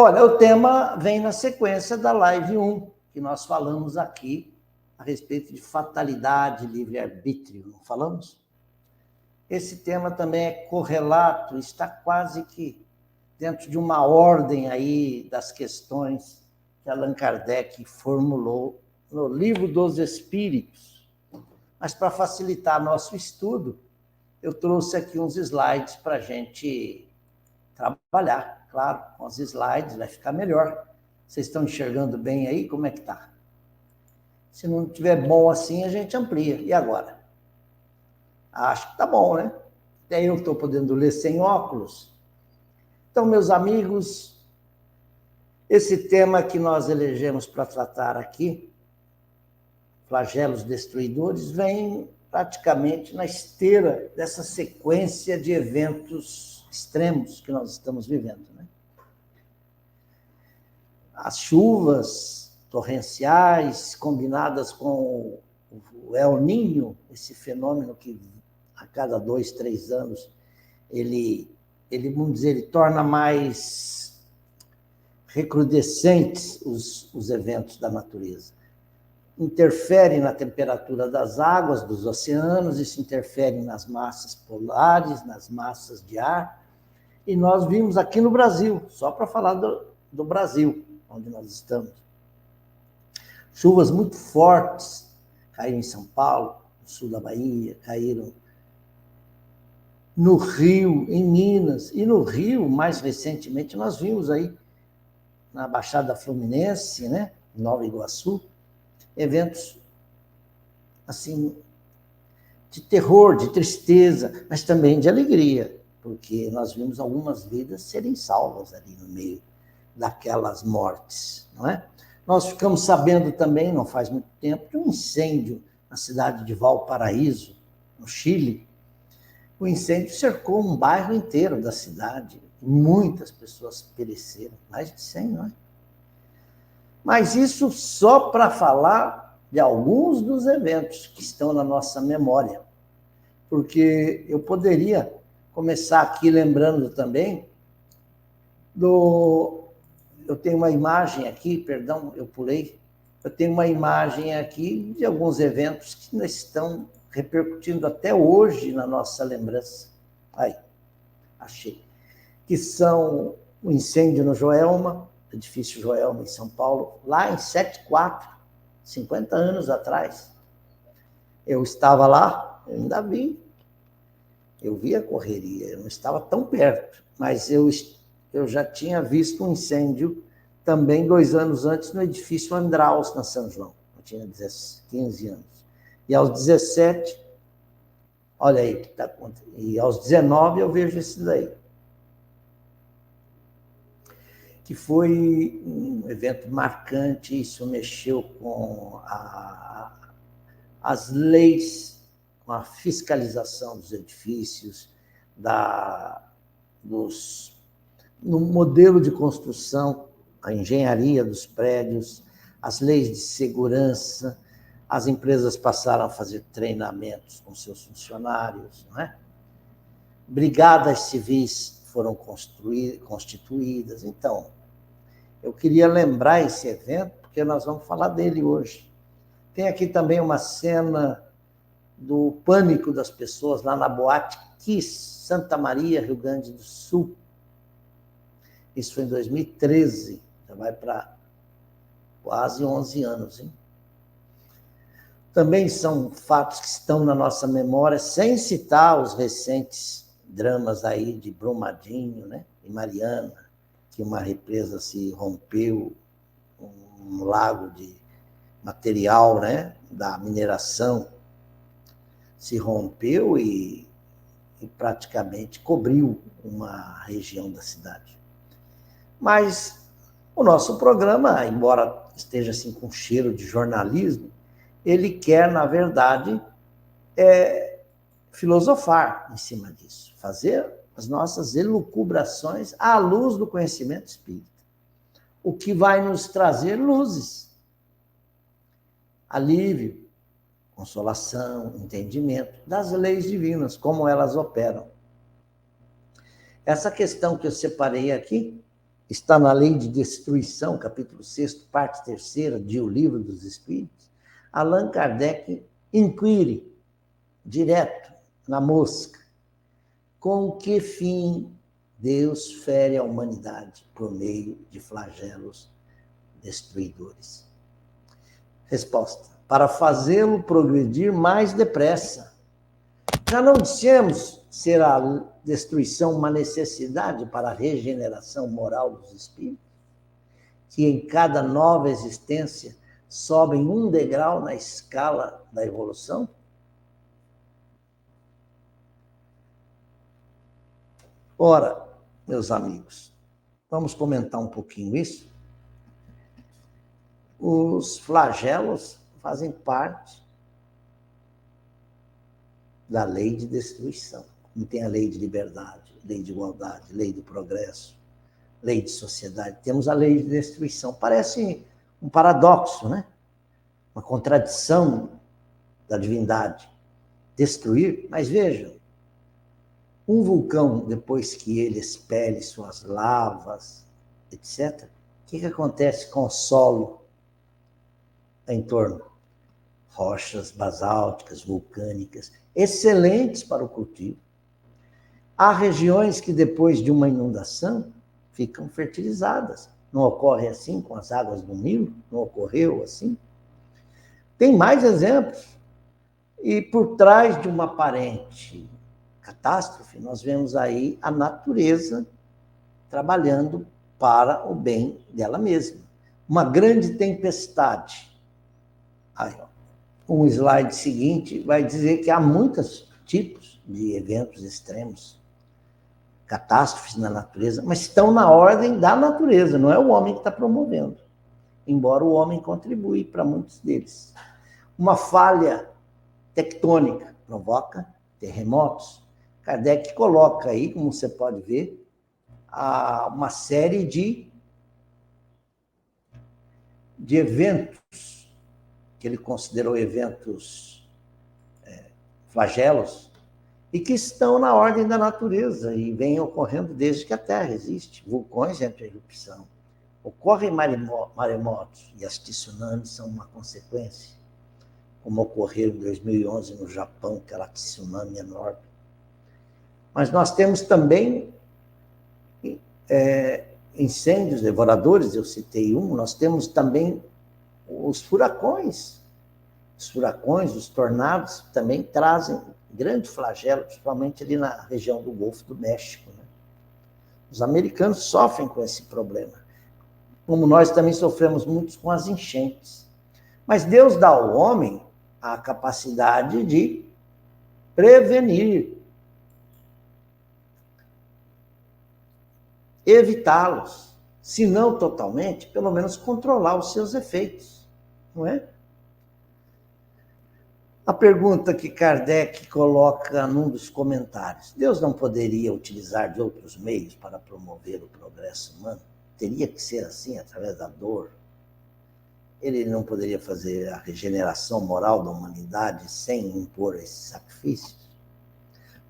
Olha, o tema vem na sequência da live 1, que nós falamos aqui a respeito de fatalidade e livre-arbítrio, não falamos? Esse tema também é correlato, está quase que dentro de uma ordem aí das questões que Allan Kardec formulou no Livro dos Espíritos. Mas para facilitar nosso estudo, eu trouxe aqui uns slides para a gente trabalhar. Claro, com os slides vai ficar melhor. Vocês estão enxergando bem aí? Como é que está? Se não estiver bom assim, a gente amplia. E agora? Acho que está bom, né? Até eu estou podendo ler sem óculos. Então, meus amigos, esse tema que nós elegemos para tratar aqui, flagelos destruidores, vem praticamente na esteira dessa sequência de eventos extremos que nós estamos vivendo, né? As chuvas torrenciais combinadas com o El Niño, esse fenômeno que a cada 2, 3 anos ele vamos dizer, ele torna mais recrudescentes os eventos da natureza. Interfere na temperatura das águas, dos oceanos, isso interfere nas massas polares, nas massas de ar. E nós vimos aqui no Brasil, só para falar do Brasil, onde nós estamos. Chuvas muito fortes caíram em São Paulo, no sul da Bahia, caíram no Rio, em Minas. E no Rio, mais recentemente, nós vimos aí, na Baixada Fluminense, né, em Nova Iguaçu, eventos assim de terror, de tristeza, mas também de alegria, porque nós vimos algumas vidas serem salvas ali no meio daquelas mortes, não é? Nós ficamos sabendo também, não faz muito tempo, de um incêndio na cidade de Valparaíso, no Chile. O incêndio cercou um bairro inteiro da cidade, muitas pessoas pereceram, mais de 100, não é? Mas isso só para falar de alguns dos eventos que estão na nossa memória. Porque eu poderia começar aqui lembrando também Eu tenho uma imagem aqui, perdão, eu pulei. Eu tenho uma imagem aqui de alguns eventos que ainda estão repercutindo até hoje na nossa lembrança. Aí, achei. Que são o incêndio no Joelma, edifício Joelma, em São Paulo, lá em 74, 50 anos atrás. Eu estava lá, eu ainda vi. Eu vi a correria, eu não estava tão perto, mas eu já tinha visto um incêndio também 2 anos antes no edifício Andraus, na São João. Eu tinha 15 anos. E aos 17, olha aí o que está acontecendo. E aos 19 eu vejo esse daí. Que foi um evento marcante, isso mexeu com as leis, com a fiscalização dos edifícios, no modelo de construção, a engenharia dos prédios, as leis de segurança, as empresas passaram a fazer treinamentos com seus funcionários, não é? Brigadas civis foram constituídas. Então, eu queria lembrar esse evento, porque nós vamos falar dele hoje. Tem aqui também uma cena do pânico das pessoas lá na Boate Kiss, Santa Maria, Rio Grande do Sul. Isso foi em 2013, já vai para quase 11 anos, hein? Também são fatos que estão na nossa memória, sem citar os recentes dramas aí de Brumadinho, né? E Mariana, que uma represa se rompeu, um lago de material, né? Da mineração se rompeu e praticamente cobriu uma região da cidade. Mas o nosso programa, embora esteja assim com cheiro de jornalismo, ele quer, na verdade, filosofar em cima disso, fazer as nossas elucubrações à luz do conhecimento espírita, o que vai nos trazer luzes, alívio, consolação, entendimento das leis divinas, como elas operam. Essa questão que eu separei aqui está na Lei de Destruição, capítulo 6, parte 3ª de O Livro dos Espíritos, Allan Kardec inquire direto, na mosca, com que fim Deus fere a humanidade por meio de flagelos destruidores. Resposta: para fazê-lo progredir mais depressa. Já não dissemos ser a destruição uma necessidade para a regeneração moral dos espíritos? Que em cada nova existência sobem um degrau na escala da evolução? Ora, meus amigos, vamos comentar um pouquinho isso. Os flagelos fazem parte da lei de destruição. Como tem a lei de liberdade, lei de igualdade, lei do progresso, lei de sociedade, temos a lei de destruição. Parece um paradoxo, né? Uma contradição da divindade. Destruir, mas vejam, um vulcão, depois que ele expele suas lavas, etc., o que acontece com o solo em torno? Rochas basálticas, vulcânicas, excelentes para o cultivo. Há regiões que, depois de uma inundação, ficam fertilizadas. Não ocorre assim com as águas do Nilo? Não ocorreu assim? Tem mais exemplos. E por trás de uma aparente catástrofe, nós vemos aí a natureza trabalhando para o bem dela mesma. Uma grande tempestade. Aí, ó, um slide seguinte vai dizer que há muitos tipos de eventos extremos, catástrofes na natureza, mas estão na ordem da natureza, não é o homem que está promovendo, embora o homem contribui para muitos deles. Uma falha tectônica provoca terremotos. Kardec coloca aí, como você pode ver, uma série de eventos que ele considerou eventos flagelos e que estão na ordem da natureza e vêm ocorrendo desde que a Terra existe. Vulcões entram em erupção, ocorrem maremotos e as tsunamis são uma consequência, como ocorreu em 2011 no Japão, aquela tsunami enorme. Mas nós temos também incêndios devoradores, eu citei um, nós temos também os furacões. Os furacões, os tornados, também trazem grande flagelo, principalmente ali na região do Golfo do México, né? Os americanos sofrem com esse problema, como nós também sofremos muito com as enchentes. Mas Deus dá ao homem a capacidade de prevenir, evitá-los, se não totalmente, pelo menos controlar os seus efeitos, não é? A pergunta que Kardec coloca num dos comentários: Deus não poderia utilizar de outros meios para promover o progresso humano? Teria que ser assim, através da dor? Ele não poderia fazer a regeneração moral da humanidade sem impor esses sacrifícios?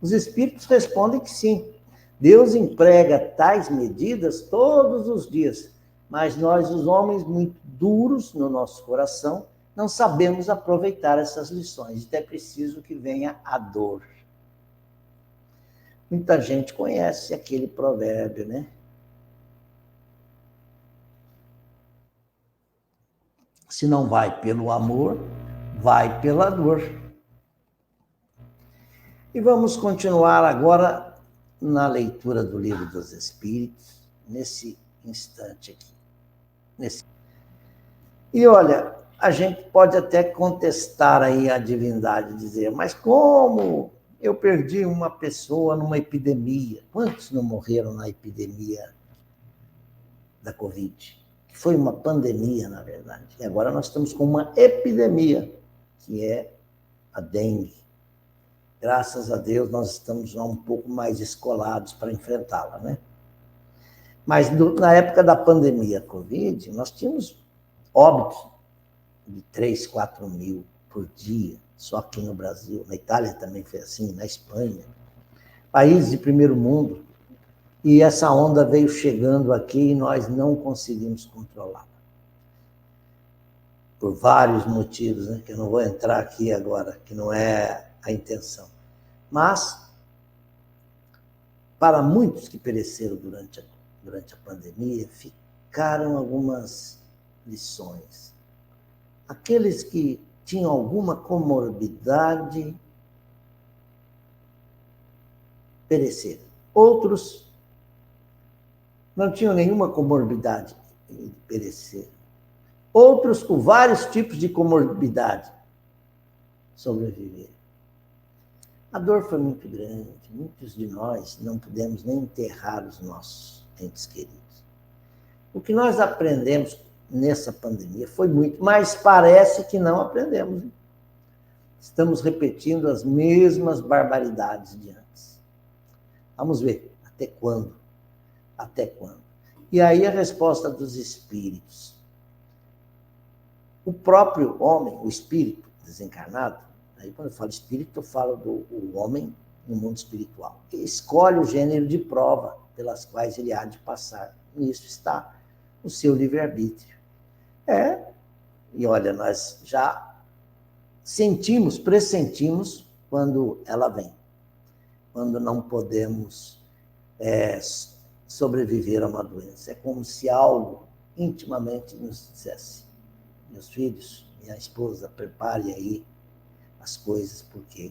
Os espíritos respondem que sim. Deus emprega tais medidas todos os dias, mas nós, os homens, muito duros no nosso coração, não sabemos aproveitar essas lições. Então é preciso que venha a dor. Muita gente conhece aquele provérbio, né? Se não vai pelo amor, vai pela dor. E vamos continuar agora na leitura do Livro dos Espíritos, nesse instante aqui. E olha, a gente pode até contestar aí a divindade, dizer, mas como eu perdi uma pessoa numa epidemia? Quantos não morreram na epidemia da Covid? Que foi uma pandemia, na verdade. E agora nós estamos com uma epidemia, que é a dengue. Graças a Deus, nós estamos já um pouco mais escolados para enfrentá-la, né? Mas na época da pandemia Covid, nós tínhamos óbitos de 3, 4 mil por dia, só aqui no Brasil. Na Itália também foi assim, na Espanha. Países de primeiro mundo, E essa onda veio chegando aqui e nós não conseguimos controlá-la. Por vários motivos, né, que eu não vou entrar aqui agora, que não é a intenção. Mas, para muitos que pereceram durante a pandemia, ficaram algumas lições. Aqueles que tinham alguma comorbidade pereceram. Outros não tinham nenhuma comorbidade e pereceram. Outros com vários tipos de comorbidade sobreviveram. A dor foi muito grande. Muitos de nós não pudemos nem enterrar os nossos entes queridos. O que nós aprendemos nessa pandemia foi muito, mas parece que não aprendemos. Estamos repetindo as mesmas barbaridades de antes. Vamos ver até quando. Até quando? E aí a resposta dos espíritos. O próprio homem, o espírito desencarnado, aí quando eu falo espírito, eu falo do homem no mundo espiritual. Ele escolhe o gênero de prova pelas quais ele há de passar. Nisso está o seu livre-arbítrio. E olha, nós já sentimos, pressentimos quando ela vem. Quando não podemos sobreviver a uma doença. É como se algo intimamente nos dissesse: meus filhos, minha esposa, prepare aí as coisas, porque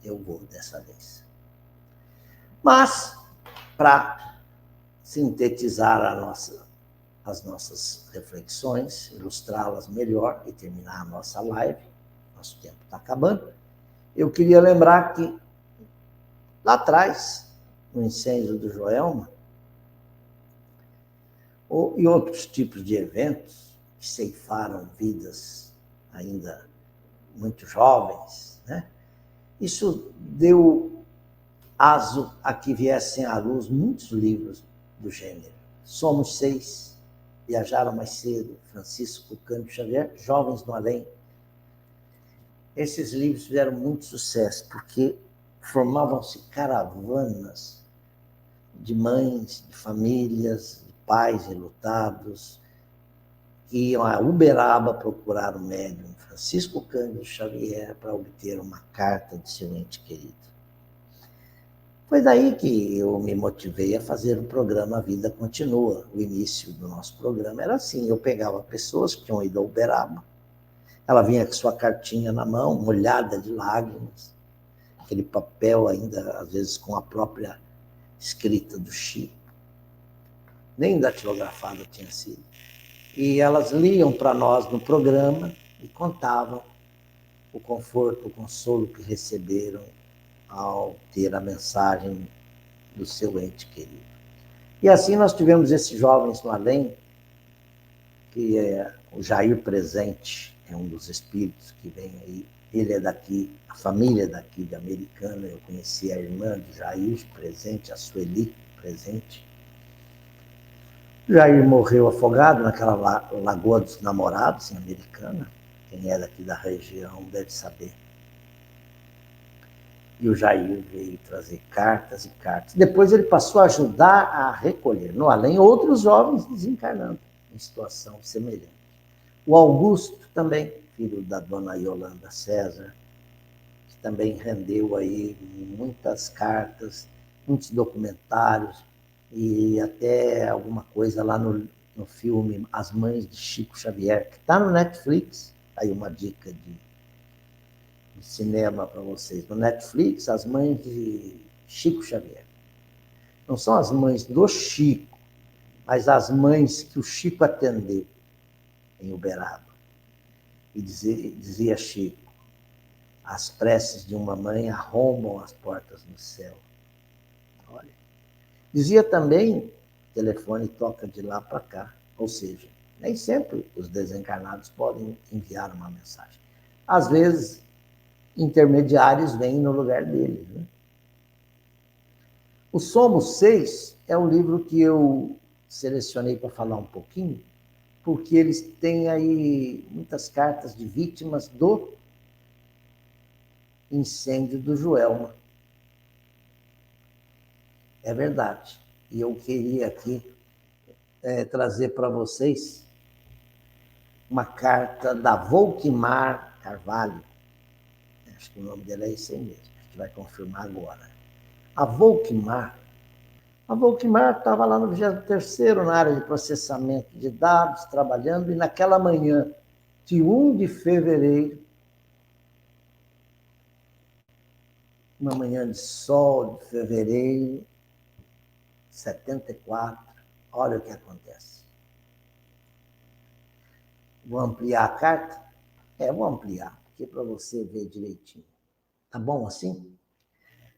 eu vou dessa vez. Mas, para sintetizar as nossas reflexões, ilustrá-las melhor e terminar a nossa live, nosso tempo está acabando, eu queria lembrar que, lá atrás, no incêndio do Joelma, e outros tipos de eventos que ceifaram vidas ainda muito jovens, né? Isso deu aso a que viessem à luz muitos livros do gênero. Somos 6, Viajaram Mais Cedo, Francisco Cândido Xavier, Jovens no Além. Esses livros fizeram muito sucesso, porque formavam-se caravanas de mães, de famílias, de pais relutados, que iam a Uberaba procurar o médium Francisco Cândido Xavier para obter uma carta de seu ente querido. Foi daí que eu me motivei a fazer o programa A Vida Continua. O início do nosso programa era assim: eu pegava pessoas que tinham ido a Uberaba, ela vinha com sua cartinha na mão, molhada de lágrimas, aquele papel ainda, às vezes, com a própria escrita do Chico, nem datilografada tinha sido. E elas liam para nós no programa e contavam o conforto, o consolo que receberam ao ter a mensagem do seu ente querido. E assim nós tivemos esses Jovens no Além, que é o Jair Presente, é um dos espíritos que vem aí. Ele é daqui, a família é daqui de Americana. Eu conheci a irmã do Jair Presente, a Sueli Presente. Jair morreu afogado naquela Lagoa dos Namorados, em Americana. Quem é daqui da região deve saber. E o Jair veio trazer cartas e cartas. Depois ele passou a ajudar a recolher, no além, outros jovens desencarnando em situação semelhante. O Augusto também, filho da dona Yolanda César, que também rendeu aí muitas cartas, muitos documentários, e até alguma coisa lá no filme As Mães de Chico Xavier, que está no Netflix. Aí uma dica de cinema para vocês. No Netflix, As Mães de Chico Xavier. Não são as mães do Chico, mas as mães que o Chico atendeu em Uberaba. E dizia Chico: as preces de uma mãe arrombam as portas do céu. Olha. Dizia também: o telefone toca de lá para cá. Ou seja, nem sempre os desencarnados podem enviar uma mensagem. Às vezes, intermediários vêm no lugar deles. Né? O Somos 6 é um livro que eu selecionei para falar um pouquinho, porque eles têm aí muitas cartas de vítimas do incêndio do Joelma. É verdade. E eu queria aqui trazer para vocês uma carta da Volquimar Carvalho. Acho que o nome dela é esse aí mesmo, a gente vai confirmar agora. A Volquimar estava lá no 23º, na área de processamento de dados, trabalhando, e naquela manhã de 1 de fevereiro, uma manhã de sol de fevereiro, 74, olha o que acontece. Vou ampliar a carta? Vou ampliar, aqui para você ver direitinho. Tá bom assim?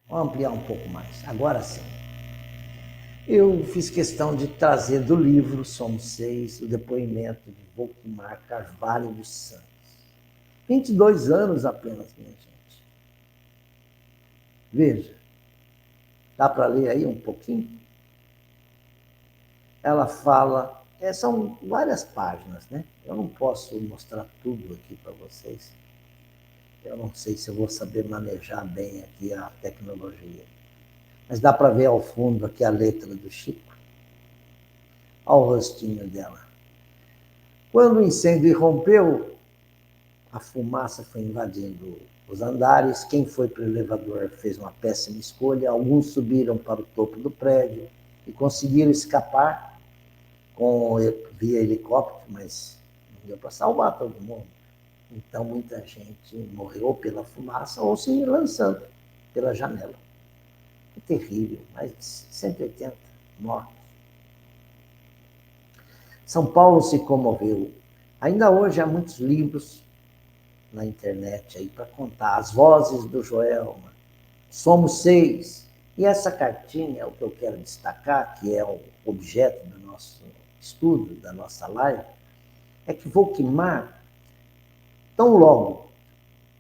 Vou ampliar um pouco mais. Agora sim. Eu fiz questão de trazer do livro Somos Seis o depoimento de Volquimar Carvalho dos Santos. 22 anos apenas, minha gente. Veja. Dá para ler aí um pouquinho? Ela fala... são várias páginas, né? Eu não posso mostrar tudo aqui para vocês. Eu não sei se eu vou saber manejar bem aqui a tecnologia. Mas dá para ver ao fundo aqui a letra do Chico. Olha o rostinho dela. Quando o incêndio irrompeu, a fumaça foi invadindo os andares. Quem foi para o elevador fez uma péssima escolha. Alguns subiram para o topo do prédio e conseguiram escapar via helicóptero, mas não deu para salvar todo mundo. Então, muita gente morreu pela fumaça ou se lançando pela janela. É terrível, mais de 180 mortos. São Paulo se comoveu. Ainda hoje há muitos livros na internet aí para contar as vozes do Joelma. Somos Seis. E essa cartinha, o que eu quero destacar, que é o objeto do nosso estudo, da nossa live, é que Volquimar, tão logo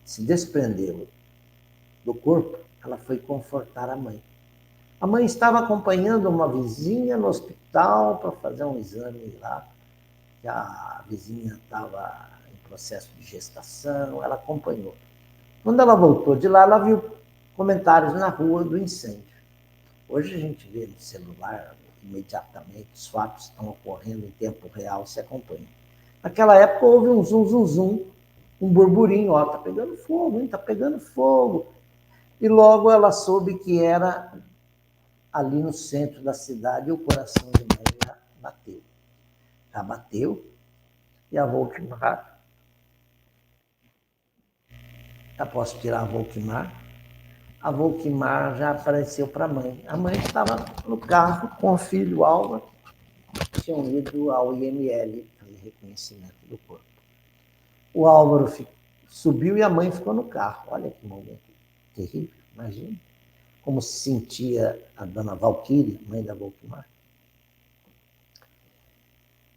se desprendeu do corpo, ela foi confortar a mãe. A mãe estava acompanhando uma vizinha no hospital para fazer um exame lá. A vizinha estava em processo de gestação, ela acompanhou. Quando ela voltou de lá, ela viu comentários na rua do incêndio. Hoje a gente vê no celular, imediatamente, os fatos estão ocorrendo em tempo real, se acompanha. Naquela época houve um zum, zum, zum, um burburinho, ó, tá pegando fogo, hein, tá pegando fogo. E logo ela soube que era ali no centro da cidade e o coração de mãe já bateu. Já bateu, e a Volquimar, já posso tirar a Volquimar já apareceu para a mãe. A mãe estava no carro com o filho Álvaro, que tinham ido ao IML, reconhecimento do corpo. O Álvaro subiu e a mãe ficou no carro. Olha que momento terrível, imagina. Como se sentia a dona Valquíria, mãe da Volquimar.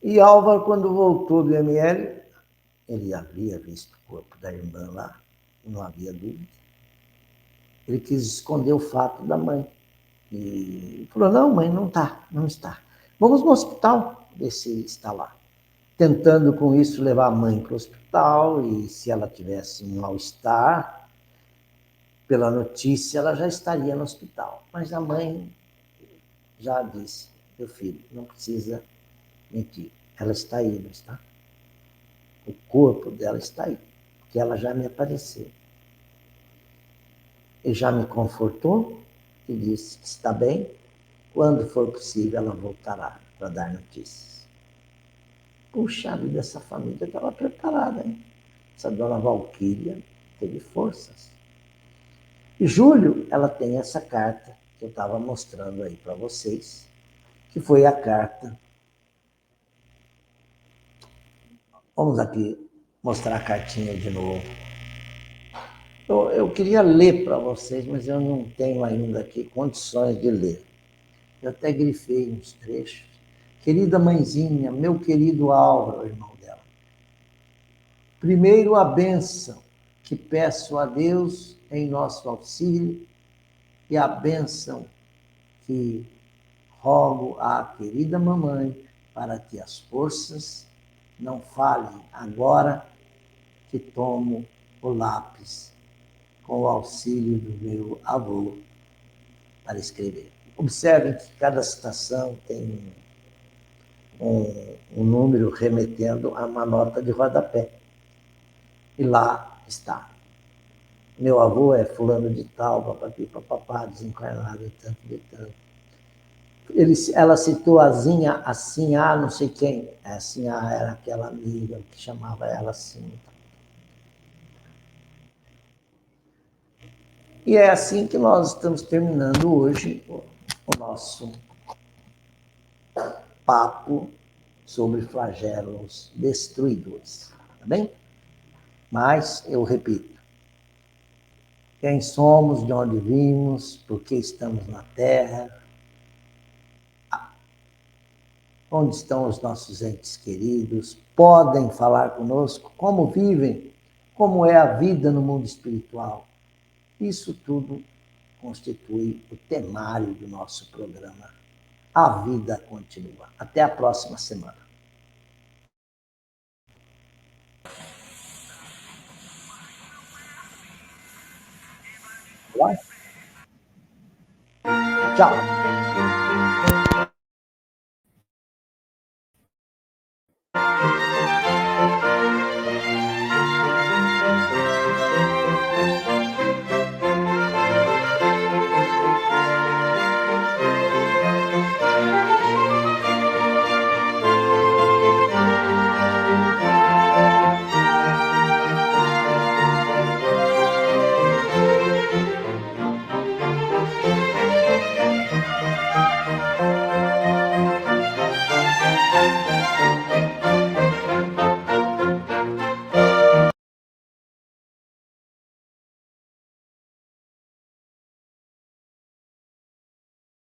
E Álvaro, quando voltou do IML, ele havia visto o corpo da irmã lá, não havia dúvida. Ele quis esconder o fato da mãe. E falou, não, mãe, não está. Vamos no hospital, ver se está lá. Tentando com isso levar a mãe para o hospital, e se ela tivesse um mal-estar, pela notícia, ela já estaria no hospital. Mas a mãe já disse, meu filho, não precisa mentir. Ela está aí, não está? O corpo dela está aí, porque ela já me apareceu. E já me confortou e disse que está bem. Quando for possível, ela voltará para dar notícias. Puxa vida, essa família estava preparada, hein? Essa dona Valquíria teve forças. E Júlio, ela tem essa carta que eu estava mostrando aí para vocês, que foi a carta. Vamos aqui mostrar a cartinha de novo. Eu queria ler para vocês, mas eu não tenho ainda aqui condições de ler. Eu até grifei uns trechos. Querida mãezinha, meu querido Álvaro, irmão dela. Primeiro a bênção que peço a Deus em nosso auxílio e a bênção que rogo à querida mamãe para que as forças não falhem agora que tomo o lápis com o auxílio do meu avô para escrever. Observem que cada citação tem um número remetendo a uma nota de rodapé. E lá está. Meu avô é fulano de tal, papapi, papapá, desencarnado, tanto de tanto. Ela citou a Zinha, assim, não sei quem. Assim, era aquela amiga que chamava ela assim. E é assim que nós estamos terminando hoje o nosso papo sobre flagelos destruidores. Tá bem? Mas, eu repito, quem somos, de onde vimos, por que estamos na Terra, onde estão os nossos entes queridos, podem falar conosco, como vivem, como é a vida no mundo espiritual. Isso tudo constitui o temário do nosso programa. A vida continua. Até a próxima semana. Tchau.